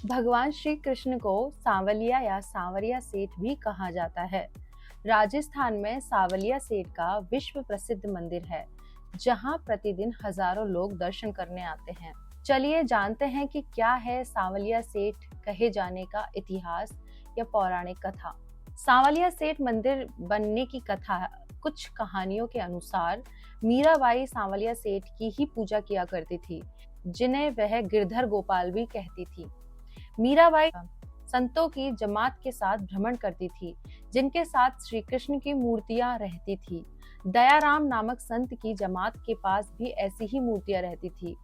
भगवान श्री कृष्ण को सांवलिया या सांवरिया सेठ भी कहा जाता है। राजस्थान में सांवलिया सेठ का विश्व प्रसिद्ध मंदिर है, जहां प्रतिदिन हजारों लोग दर्शन करने आते हैं। चलिए जानते हैं कि क्या है सांवलिया सेठ कहे जाने का इतिहास या पौराणिक कथा। सांवलिया सेठ मंदिर बनने की कथा कुछ कहानियों के अनुसार मीराबाई सांवलिया सेठ की ही पूजा किया करती थी, जिन्हें वह गिरधर गोपाल भी कहती थी। मीराबाई संतों की जमात के साथ भ्रमण करती थी, जिनके साथ श्री कृष्ण की मूर्तियां रहती थी। दयाराम नामक संत की जमात के पास भी ऐसी ही मूर्तियां रहती थी।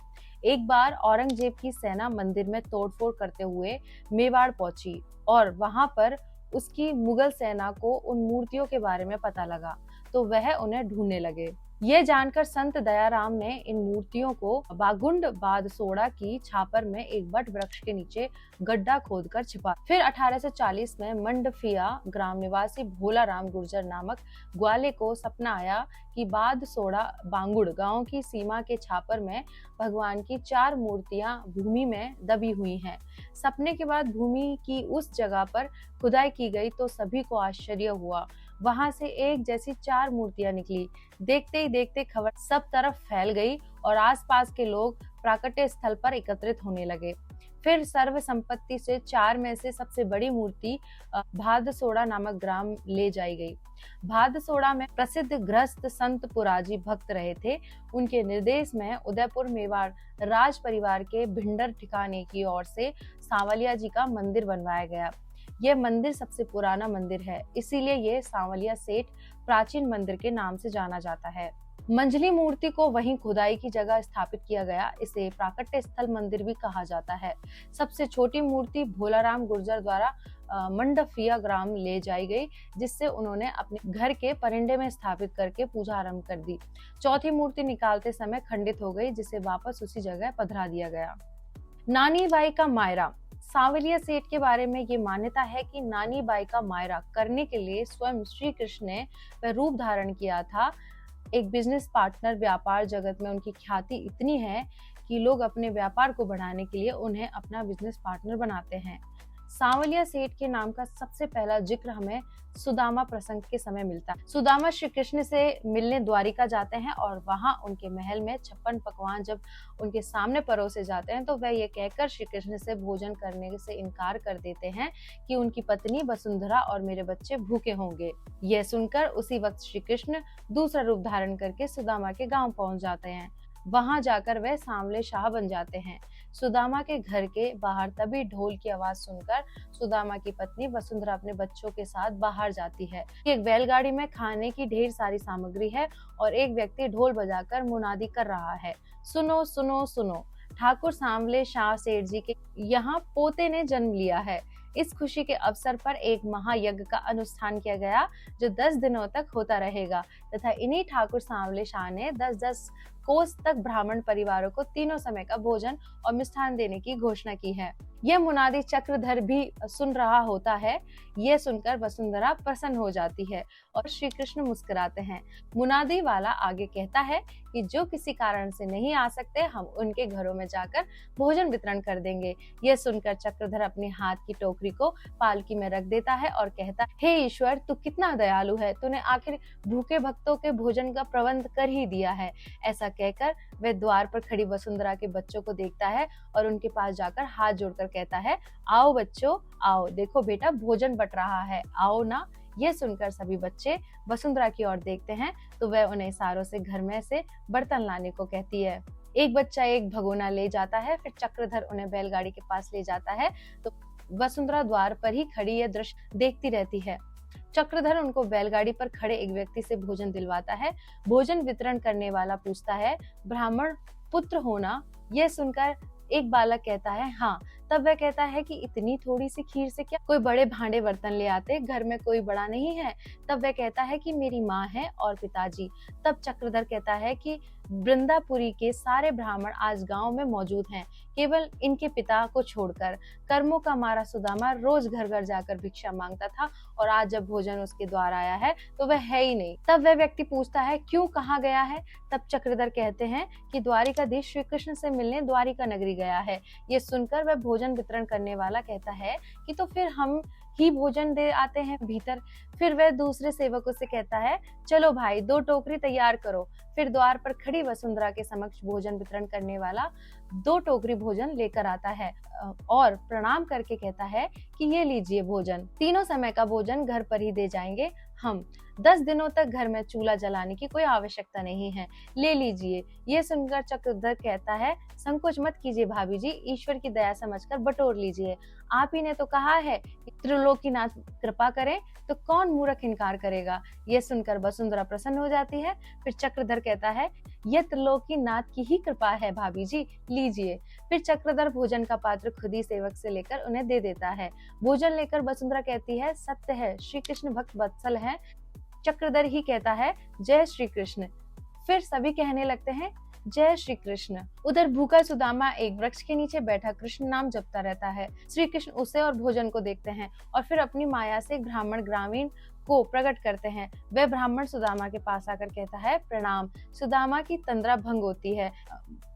एक बार औरंगजेब की सेना मंदिर में तोड़फोड़ करते हुए मेवाड़ पहुंची और वहां पर उसकी मुगल सेना को उन मूर्तियों के बारे में पता लगा, तो वह उन्हें ढूंढने लगे। ये जानकर संत दयाराम ने इन मूर्तियों को बागुंड बादसोड़ा की छापर में एक बट वृक्ष के नीचे गड्ढा खोदकर छिपा। फिर 1840 में मंडफिया ग्राम निवासी भोला राम गुर्जर नामक ग्वाले को सपना आया कि बादसोड़ा बांगुड़ गांव की सीमा के छापर में भगवान की 4 मूर्तियां भूमि में दबी हुई हैं। सपने के बाद भूमि की उस जगह पर खुदाई की गई तो सभी को आश्चर्य हुआ। वहां से एक जैसी 4 मूर्तियां निकली। देखते ही देखते खबर सब तरफ फैल गई और आसपास के लोग प्राकट्य स्थल पर एकत्रित होने लगे। फिर सर्व संपत्ति से 4 में से सबसे बड़ी मूर्ति भादसोड़ा नामक ग्राम ले जाई गई। भादसोड़ा में प्रसिद्ध गृहस्थ संत पुराजी भक्त रहे थे। उनके निर्देश में उदयपुर मेवाड़ राज परिवार के भिंडर ठिकाने की ओर से सांवलिया जी का मंदिर बनवाया गया। यह मंदिर सबसे पुराना मंदिर है, इसीलिए ये सांवलिया सेठ प्राचीन मंदिर के नाम से जाना जाता है। मंझली मूर्ति को वहीं खुदाई की जगह स्थापित किया गया। इसे प्राकट्य स्थल मंदिर भी कहा जाता है। सबसे छोटी मूर्ति भोलाराम गुर्जर द्वारा मंडफिया ग्राम ले जाई गई, जिससे उन्होंने अपने घर के परिंडे में स्थापित करके पूजा आरंभ कर दी। चौथी मूर्ति निकालते समय खंडित हो गई, जिसे वापस उसी जगह पधरा दिया गया। नानी बाई का मायरा। सांवलिया सेठ के बारे में ये मान्यता है कि नानी बाई का मायरा करने के लिए स्वयं श्री कृष्ण ने वह रूप धारण किया था। एक बिजनेस पार्टनर व्यापार जगत में उनकी ख्याति इतनी है कि लोग अपने व्यापार को बढ़ाने के लिए उन्हें अपना बिजनेस पार्टनर बनाते हैं। सांवलिया सेठ के नाम का सबसे पहला जिक्र हमें सुदामा प्रसंग के समय मिलता है। सुदामा श्री कृष्ण से मिलने द्वारिका जाते हैं और वहां उनके महल में 56 पकवान जब उनके सामने परोसे जाते हैं तो वह ये कहकर श्री कृष्ण से भोजन करने से इनकार कर देते हैं कि उनकी पत्नी वसुंधरा और मेरे बच्चे भूखे होंगे। यह सुनकर उसी वक्त श्री कृष्ण दूसरा रूप धारण करके सुदामा के गांव पहुंच जाते हैं। वहां जाकर वह सांवले शाह बन जाते हैं। सुदामा के घर के बाहर तभी ढोल की आवाज सुनकर सुदामा की पत्नी वसुंधरा अपने बच्चों के साथ बाहर जाती है। एक बैलगाड़ी में खाने की ढेर सारी सामग्री है और एक व्यक्ति ढोल बजाकर मुनादी कर रहा है, सुनो सुनो सुनो, ठाकुर सांवले शाह सेठ जी के यहाँ पोते ने जन्म लिया है। इस खुशी के अवसर पर एक महायज्ञ का अनुष्ठान किया गया, जो 10 दिनों तक होता रहेगा तथा इन्हीं ठाकुर सांवले शाह ने 10-10 कोस तक ब्राह्मण परिवारों को तीनों समय का भोजन और मिष्ठान देने की घोषणा की है। यह मुनादी चक्रधर भी सुन रहा होता है। यह सुनकर वसुंधरा प्रसन्न हो जाती है और श्री कृष्ण मुस्कुराते हैं। मुनादी वाला आगे कहता है कि जो किसी कारण से नहीं आ सकते, हम उनके घरों में जाकर भोजन वितरण कर देंगे। यह सुनकर चक्रधर अपने हाथ की टोकरी को पालकी में रख देता है और कहता, हे ईश्वर, तू कितना दयालु है, तूने आखिर भूखे भक्तों के भोजन का प्रबंध कर ही दिया है। ऐसा कहकर वह द्वार पर खड़ी वसुंधरा के बच्चों को देखता है और उनके पास जाकर हाथ जोड़कर कहता है, आओ बच्चों आओ, देखो बेटा भोजन बट रहा है, आओ ना। यह सुनकर सभी बच्चे वसुंधरा की ओर देखते हैं तो वह उन्हें इशारों से घर में से बर्तन लाने को कहती है। एक बच्चा एक भगोना ले जाता है। फिर चक्रधर उन्हें बैलगाड़ी के पास ले जाता है तो वसुंधरा द्वार पर ही खड़ी यह दृश्य देखती रहती है। चक्रधर उनको बैलगाड़ी पर खड़े एक व्यक्ति से भोजन दिलवाता है। भोजन वितरण करने वाला पूछता है, ब्राह्मण पुत्र होना? यह सुनकर एक बालक कहता है, हाँ। तब वह कहता है कि इतनी थोड़ी सी खीर से क्या कोई बड़े भांडे बर्तन ले आते, घर में कोई बड़ा नहीं है? तब वह कहता है कि मेरी माँ है और पिताजी। तब चक्रधर कहता है कि वृंदापुरी के सारे ब्राह्मण आज गांव में मौजूद हैं, केवल इनके पिता को छोड़कर। कर्मों का मारा सुदामा रोज घर घर जाकर भिक्षा मांगता था और आज जब भोजन उसके द्वार आया है तो वह है ही नहीं। तब वह व्यक्ति पूछता है, क्यों, कहाँ गया है? तब चक्रधर कहते हैं कि द्वारिकाधीश श्री कृष्ण से मिलने द्वारिका नगरी गया है। ये सुनकर वह भोजन वितरण करने वाला कहता है कि तो फिर हम ही भोजन दे आते हैं भीतर। फिर वह दूसरे सेवकों से कहता है, चलो भाई 2 टोकरी तैयार करो। फिर द्वार पर खड़ी वसुंधरा के समक्ष भोजन वितरण करने वाला 2 टोकरी भोजन लेकर आता है और प्रणाम करके कहता है कि ये लीजिए भोजन, तीनों समय का भोजन घर पर ही दे जाएंगे हम। 10 दिनों तक घर में चूल्हा जलाने की कोई आवश्यकता नहीं है, ले लीजिए। ये सुनकर चक्रधर कहता है, संकोच मत कीजिए भाभी जी, ईश्वर की दया समझकर बटोर लीजिए। आप ही ने तो कहा है कि त्रिलोकीनाथ कृपा करें, तो कौन मूर्ख इनकार करेगा। ये सुनकर वसुंधरा प्रसन्न हो जाती है। फिर चक्रधर कहता है, यह त्रिलोकीनाथ की ही कृपा है भाभी जी, लीजिए। फिर चक्रधर भोजन का पात्र खुद ही सेवक से लेकर उन्हें दे देता है। भोजन लेकर वसुंधरा कहती है, सत्य है, श्री कृष्ण भक्त वत्सल है। चक्रधर ही कहता है, जय श्री कृष्ण। फिर सभी कहने लगते हैं, जय श्री कृष्ण। उधर भूखा सुदामा एक वृक्ष के नीचे बैठा कृष्ण नाम जपता रहता है। श्री कृष्ण उसे और भोजन को देखते हैं और फिर अपनी माया से एक ब्राह्मण ग्रामीण को प्रकट करते हैं। वह ब्राह्मण सुदामा के पास आकर कहता है, प्रणाम। सुदामा की तंद्रा भंग होती है,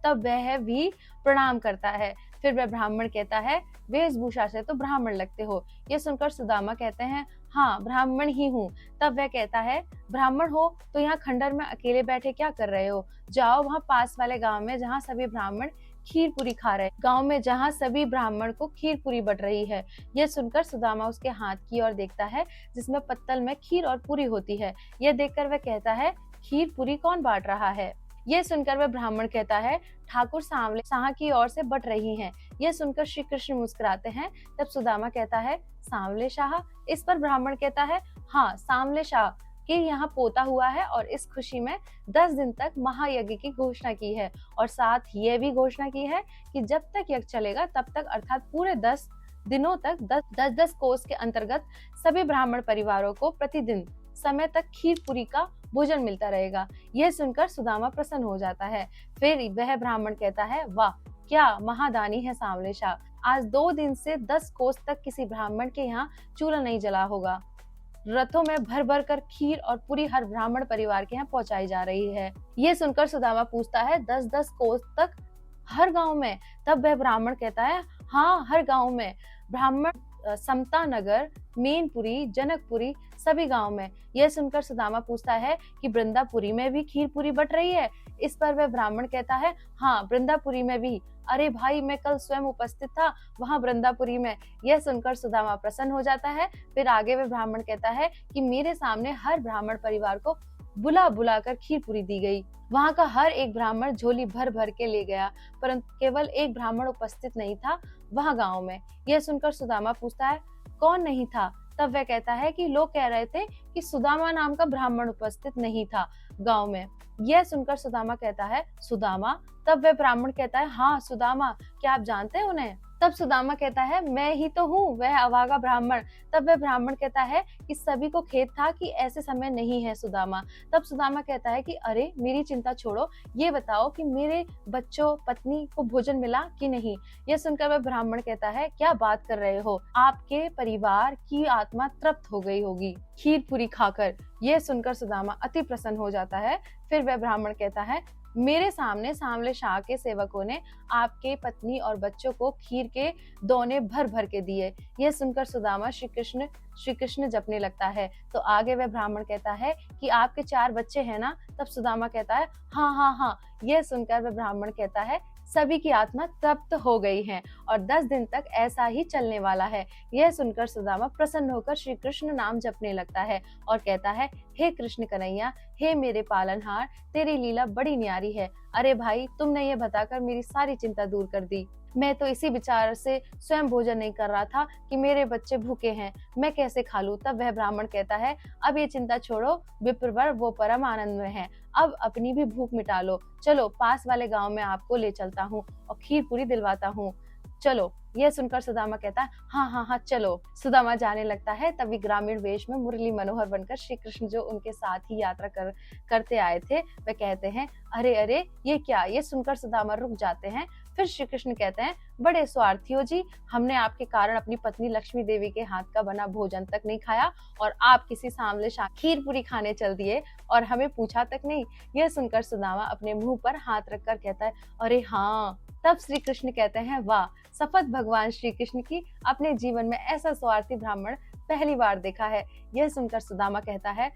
तब वह भी प्रणाम करता है। फिर वह ब्राह्मण कहता है, वेशभूषा से तो ब्राह्मण लगते हो। ये सुनकर सुदामा कहते हैं, हाँ ब्राह्मण ही हूँ। तब वह कहता है, ब्राह्मण हो तो यहाँ खंडर में अकेले बैठे क्या कर रहे हो? जाओ वहाँ पास वाले गांव में जहाँ सभी ब्राह्मण खीर पूरी खा रहे, गांव में जहाँ सभी ब्राह्मण को खीर पूरी बट रही है। यह सुनकर सुदामा उसके हाथ की ओर देखता है जिसमें पत्तल में खीर और पूरी होती है। यह देखकर वह कहता है, खीर पूरी कौन बांट रहा है? यह सुनकर वह ब्राह्मण कहता है, ठाकुर सांवले शाह की ओर से बट रही हैं। यह सुनकर श्री कृष्ण मुस्कुराते हैं। तब सुदामा कहता है, सांवले शाह? इस पर ब्राह्मण कहता है, हाँ सांवले शाह के यहाँ पोता हुआ है और इस खुशी में 10 दिन तक महायज्ञ की घोषणा की है और साथ ये भी घोषणा की है कि जब तक यज्ञ चलेगा तब तक अर्थात पूरे 10 दिनों तक 10-10 कोस के अंतर्गत सभी ब्राह्मण परिवारों को प्रतिदिन समय तक खीर पूरी का भोजन मिलता रहेगा। यह सुनकर सुदामा प्रसन्न हो जाता है। फिर वह ब्राह्मण कहता है, वाह क्या महादानी है सांवले शाह, आज 2 दिन से 10 कोस तक किसी ब्राह्मण के यहाँ चूल्हा नहीं जला होगा। रथों में भर भर कर खीर और पूरी हर ब्राह्मण परिवार के यहाँ पहुंचाई जा रही है। ये सुनकर सुदामा पूछता है, 10-10 कोस तक हर गांव में? तब वह ब्राह्मण कहता है, हाँ हर गांव में। ब्राह्मण समता नगर, मेनपुरी, जनकपुरी, सभी गांव में। यह सुनकर सुदामा पूछता है कि वृंदापुरी में भी खीर पूरी बट रही है? इस पर वह ब्राह्मण कहता है, हाँ वृंदापुरी में भी। अरे भाई मैं कल स्वयं उपस्थित था वहां वृंदापुरी में। यह सुनकर सुदामा प्रसन्न हो जाता है। फिर आगे वह ब्राह्मण कहता है कि मेरे सामने हर ब्राह्मण परिवार को बुला बुला कर खीर पूरी दी गई। वहां का हर एक ब्राह्मण झोली भर भर के ले गया, परंतु केवल एक ब्राह्मण उपस्थित नहीं था वहां गांव में। यह सुनकर सुदामा पूछता है, कौन नहीं था? तब वह कहता है कि लोग कह रहे थे कि सुदामा नाम का ब्राह्मण उपस्थित नहीं था गांव में। यह सुनकर सुदामा कहता है, सुदामा? तब वह ब्राह्मण कहता है, हाँ सुदामा, क्या आप जानते हैं उन्हें? तब सुदामा कहता है, मैं ही तो हूँ वह अभागा ब्राह्मण। तब वह ब्राह्मण कहता है कि सभी को खेद था कि ऐसे समय नहीं है सुदामा। तब सुदामा कहता है कि अरे मेरी चिंता छोड़ो, ये बताओ कि मेरे बच्चों पत्नी को भोजन मिला कि नहीं? यह सुनकर वह ब्राह्मण कहता है, क्या बात कर रहे हो, आपके परिवार की आत्मा तृप्त हो गई होगी खीर पूरी खाकर। यह सुनकर सुदामा अति प्रसन्न हो जाता है। फिर वह ब्राह्मण कहता है, मेरे सामने सांवले शाह के सेवकों ने आपके पत्नी और बच्चों को खीर के दोने भर भर के दिए। यह सुनकर सुदामा श्री कृष्ण जपने लगता है। तो आगे वह ब्राह्मण कहता है कि आपके 4 बच्चे हैं ना? तब सुदामा कहता है, हाँ हाँ हाँ। यह सुनकर वह ब्राह्मण कहता है, सभी की आत्मा तृप्त हो गई है और 10 दिन तक ऐसा ही चलने वाला है। यह सुनकर सुदामा प्रसन्न होकर श्री कृष्ण नाम जपने लगता है और कहता है, हे कृष्ण कन्हैया, हे मेरे पालनहार, तेरी लीला बड़ी न्यारी है। अरे भाई तुमने ये बताकर मेरी सारी चिंता दूर कर दी। मैं तो इसी विचार से स्वयं भोजन नहीं कर रहा था कि मेरे बच्चे भूखे हैं, मैं कैसे खा लूं। तब वह ब्राह्मण कहता है, अब ये चिंता छोड़ो, विप्रवर वो परम आनंद में है, अब अपनी भी भूख मिटा लो। चलो पास वाले गांव में आपको ले चलता हूँ और खीर पूरी दिलवाता हूँ। चलो। यह सुनकर सुदामा कहता है, हाँ हाँ हाँ चलो। सुदामा जाने लगता है। तभी ग्रामीण वेश में मुरली मनोहर बनकर श्री कृष्ण, जो उनके साथ ही यात्रा करते आए थे, वे कहते हैं, अरे अरे ये क्या। ये सुनकर सुदामा रुक जाते हैं। फिर श्री कृष्ण कहते हैं, बड़े स्वार्थी हो जी, हमने आपके कारण अपनी पत्नी लक्ष्मी देवी के हाथ का बना भोजन तक नहीं खाया और आप किसी सांवले खीर पूरी खाने चल दिए और हमें पूछा तक नहीं। यह सुनकर सुदामा अपने मुंह पर हाथ रखकर कहता है, अरे हाँ। तब श्री कृष्ण कहते हैं, वाह, शपथ भगवान श्री कृष्ण की, अपने जीवन में ऐसा स्वार्थी ब्राह्मण पहली बार देखा है। यह सुनकर सुदामा कहता है,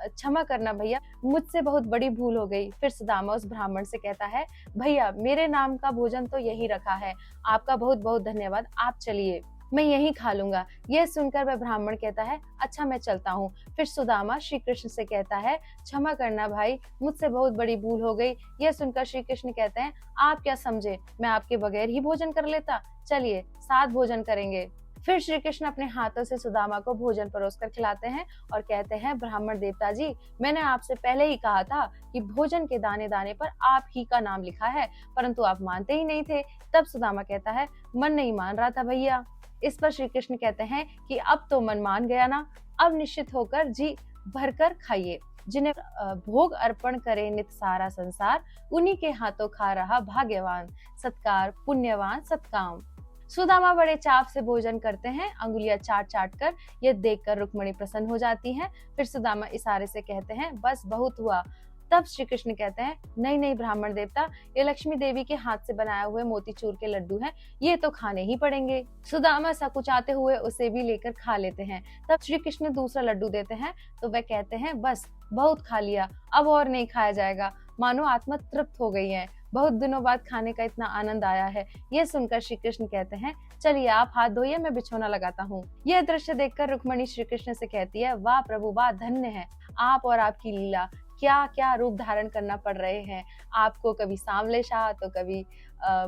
क्षमा करना भैया, मुझसे बहुत बड़ी भूल हो गई। फिर सुदामा उस ब्राह्मण से कहता है, भैया मेरे नाम का भोजन तो यही रखा है, आपका बहुत बहुत धन्यवाद, आप चलिए, मैं यही खा लूंगा। यह सुनकर वह ब्राह्मण कहता है, अच्छा मैं चलता हूँ। फिर सुदामा श्री कृष्ण से कहता है, क्षमा करना भाई, मुझसे बहुत बड़ी भूल हो गई। यह सुनकर श्री कृष्ण कहते हैं, आप क्या समझे, मैं आपके बगैर ही भोजन कर लेता, चलिए साथ भोजन करेंगे। फिर श्री कृष्ण अपने हाथों से सुदामा को भोजन परोसकर खिलाते हैं और कहते हैं, ब्राह्मण देवता जी, मैंने आपसे पहले ही कहा था कि भोजन के दाने दाने पर आप ही का नाम लिखा है, परंतु आप मानते ही नहीं थे। तब सुदामा कहता है, मन नहीं मान रहा था भैया। इस पर श्री कृष्ण कहते हैं कि अब तो मन मान गया ना, अब निश्चित होकर जी भरकर खाइए। जिन्हें भोग अर्पण करे नित सारा संसार, उन्हीं के हाथों खा रहा भाग्यवान, सत्कार पुण्यवान सत्काम। सुदामा बड़े चाव से भोजन करते हैं, अंगुलियां चाट चाट कर। यह देखकर रुक्मिणी प्रसन्न हो जाती हैं। फिर सुदामा इशारे से कहते हैं, बस बहुत हुआ। तब श्री कृष्ण कहते हैं, नहीं नहीं ब्राह्मण देवता, ये लक्ष्मी देवी के हाथ से बनाए हुए मोतीचूर के लड्डू हैं, ये तो खाने ही पड़ेंगे। सुदामा सकुचाते हुए उसे भी लेकर खा लेते हैं। तब श्री कृष्ण दूसरा लड्डू देते हैं तो वह कहते हैं, बस बहुत खा लिया, अब और नहीं खाया जाएगा, मानो आत्मा तृप्त हो गई है, बहुत दिनों बाद खाने का इतना आनंद आया है। यह सुनकर श्री कृष्ण कहते हैं, चलिए आप हाथ धोइए, मैं बिछौना लगाता हूँ। यह दृश्य देखकर रुक्मिणी श्री कृष्ण से कहती है, वाह प्रभु वाह, धन्य है आप और आपकी लीला, क्या क्या रूप धारण करना पड़ रहे हैं आपको, कभी सांवले शाह तो कभी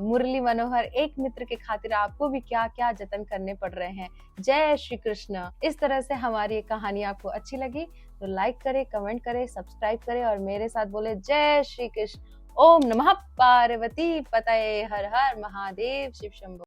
मुरली मनोहर, एक मित्र के खातिर आपको भी क्या क्या जतन करने पड़ रहे हैं। जय श्री कृष्ण। इस तरह से हमारी ये कहानी आपको अच्छी लगी तो लाइक करें, कमेंट करें, सब्सक्राइब करें और मेरे साथ बोले जय श्री कृष्ण। ओम नमः पार्वती पतये, हर हर महादेव, शिव शंभो।